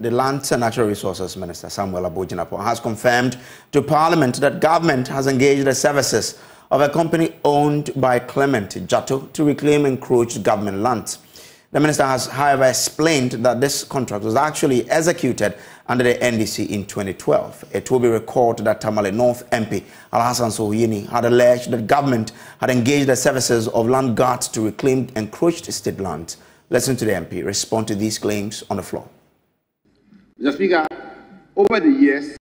the Lands and Natural Resources Minister, Samuel Abojinapo, has confirmed to Parliament that government has engaged the services of a company owned by Clement Gyato to reclaim encroached government lands. The minister has, however, explained that this contract was actually executed under the NDC in 2012. It will be recalled that Tamale North MP Alhassan Sohuyini had alleged that government had engaged the services of land guards to reclaim encroached state lands. Listen to the MP respond to these claims on the floor. Mr. Speaker, over the years,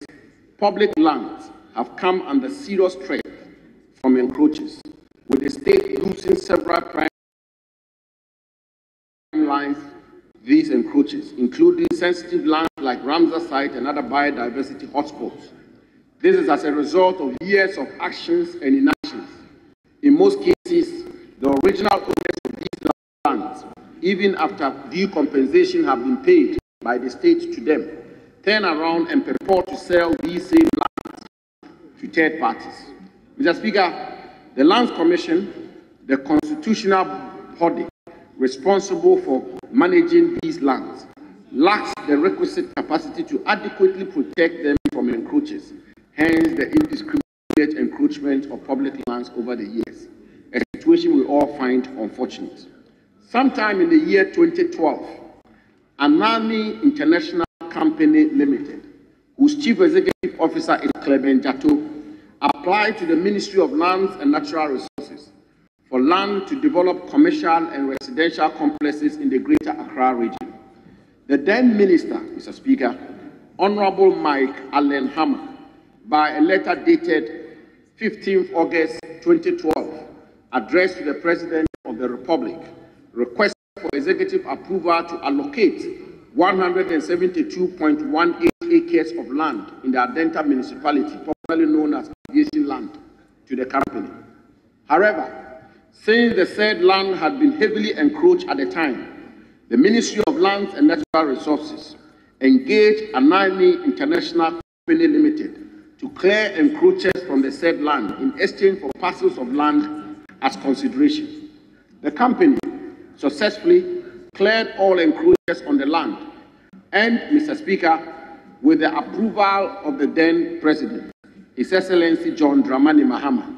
public lands have come under serious threat from encroaches, with the state losing several prime lines these encroaches, including sensitive lands like Ramsar site and other biodiversity hotspots. This is as a result of years of actions and inactions. In most cases, the original owners of these lands, even after due compensation have been paid by the state to them, turn around and purport to sell these same lands to third parties. Mr. Speaker, the Lands Commission, the constitutional body responsible for managing these lands, lacks the requisite capacity to adequately protect them from encroaches, hence the indiscriminate encroachment of public lands over the years, a situation we all find unfortunate. Sometime in the year 2012, Anani International Company Limited, whose chief executive officer is Clement Gyato, applied to the Ministry of Lands and Natural Resources for land to develop commercial and residential complexes in the Greater Accra region. The then Minister, Mr. Speaker, Honorable Mike Allen Hammer, by a letter dated 15th August 2012, addressed to the President of the Republic, requested for executive approval to allocate 172.18 acres of land in the Adenta municipality, popularly known as aviation land, to the company. However, since the said land had been heavily encroached at the time, the Ministry of Lands and Natural Resources engaged Anani International Company Limited to clear encroaches from the said land in exchange for parcels of land as consideration. The company successfully cleared all encroaches on the land, and, Mr. Speaker, with the approval of the then President, His Excellency John Dramani Mahama,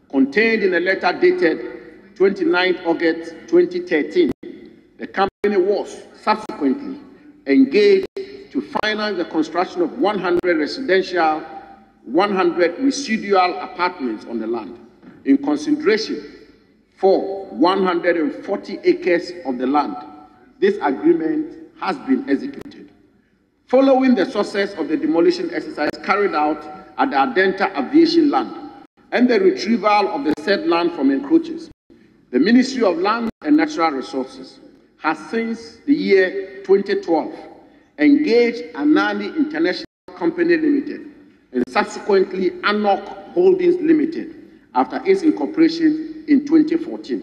contained in a letter dated 29 August 2013, the company was subsequently engaged to finance the construction of 100 residential, 100 residual apartments on the land, in consideration for 140 acres of the land. This agreement has been executed. Following the success of the demolition exercise carried out at the Adenta aviation land and the retrieval of the said land from encroaches, the Ministry of Land and Natural Resources has since the year 2012 engaged Anani International Company Limited and subsequently Anok Holdings Limited after its incorporation in 2014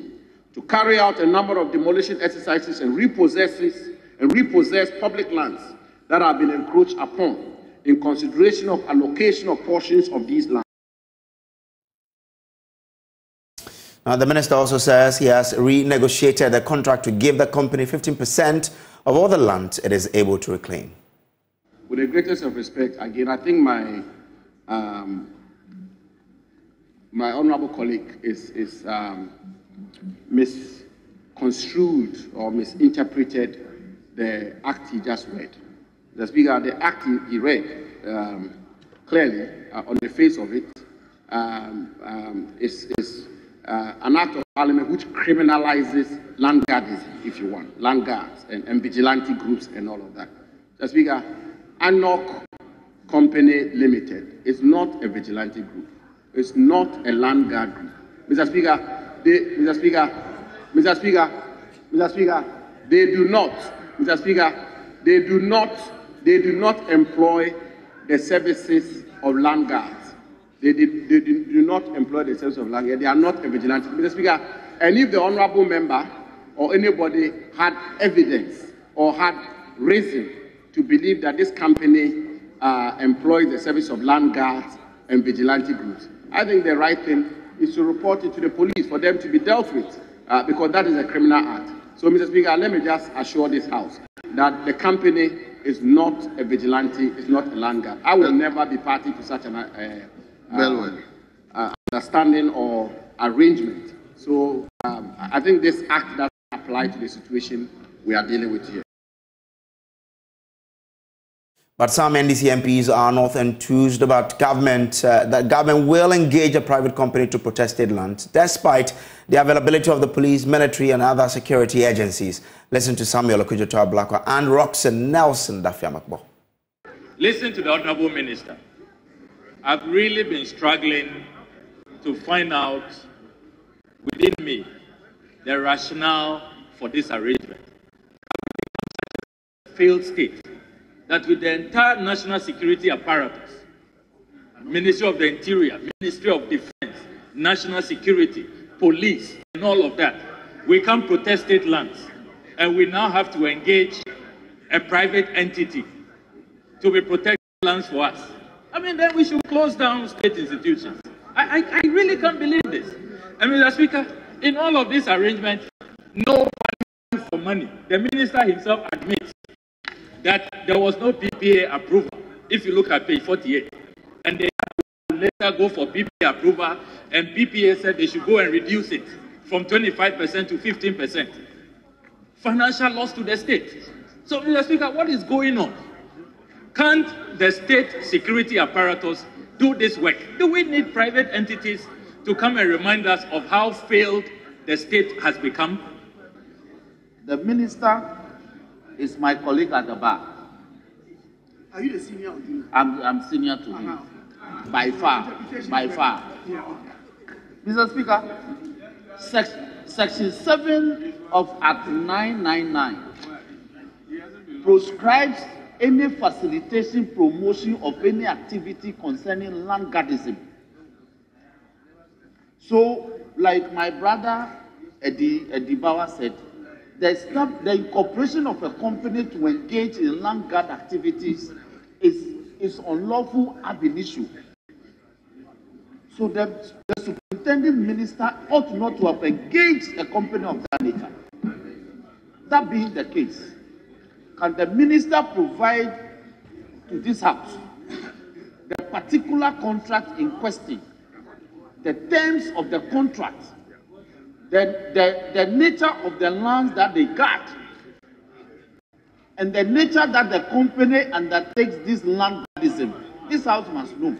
to carry out a number of demolition exercises and repossess public lands that have been encroached upon in consideration of allocation of portions of these lands. Now, the minister also says he has renegotiated the contract to give the company 15% of all the land it is able to reclaim. With the greatest of respect, again, I think my honorable colleague is misconstrued or misinterpreted the act he just read. The Speaker, the act he read clearly on the face of it is an act of parliament which criminalizes land guards, if you want, land guards and vigilante groups and all of that. The Speaker, Anok Company Limited is not a vigilante group. It's not a land guard group. Mr. Speaker, they do not employ the services of land guards. They do not employ the services of land guards. They are not a vigilante. Mr. Speaker, and if the honorable member or anybody had evidence or had reason to believe that this company employs the service of land guards and vigilante groups, I think the right thing is to report it to the police for them to be dealt with, because that is a criminal act. So, Mr. Speaker, let me just assure this House that the company is not a vigilante, is not a land guard. I will never be party to such an understanding or arrangement. So I think this act doesn't apply to the situation we are dealing with here. But some NDC MPs are not enthused about that government will engage a private company to protect state lands, despite the availability of the police, military, and other security agencies. Listen to Samuel Okudzeto-Ablakwa and Roxanne Nelson Dafiamakbo. Listen to the Honorable Minister. I've really been struggling to find out within me the rationale for this arrangement. Failed state. That with the entire national security apparatus, Ministry of the Interior, Ministry of Defense, National Security, Police, and all of that, we can't protect state lands. And we now have to engage a private entity to be protecting lands for us. I mean, then we should close down state institutions. I really can't believe this. I mean, Mr. Speaker, in all of this arrangement, no money for money. The minister himself admits that there was no PPA approval, if you look at page 48. And they later go for PPA approval, and PPA said they should go and reduce it from 25% to 15%. Financial loss to the state. So, Mr. Speaker, what is going on? Can't the state security apparatus do this work? Do we need private entities to come and remind us of how failed the state has become? The minister is my colleague at the back. Are you the senior? I'm senior to him. By far. Yeah. Mr. Speaker, Section 7 of Act 999 proscribes any facilitation, promotion of any activity concerning land guardism. So, like my brother Eddie Bauer said, the incorporation of a company to engage in land guard activities is unlawful ab initio. So the superintendent minister ought not to have engaged a company of that nature. That being the case, can the minister provide to this house the particular contract in question, the terms of the contract, the nature of the lands that they guard, and the nature that the company undertakes this land guardism? This house must know.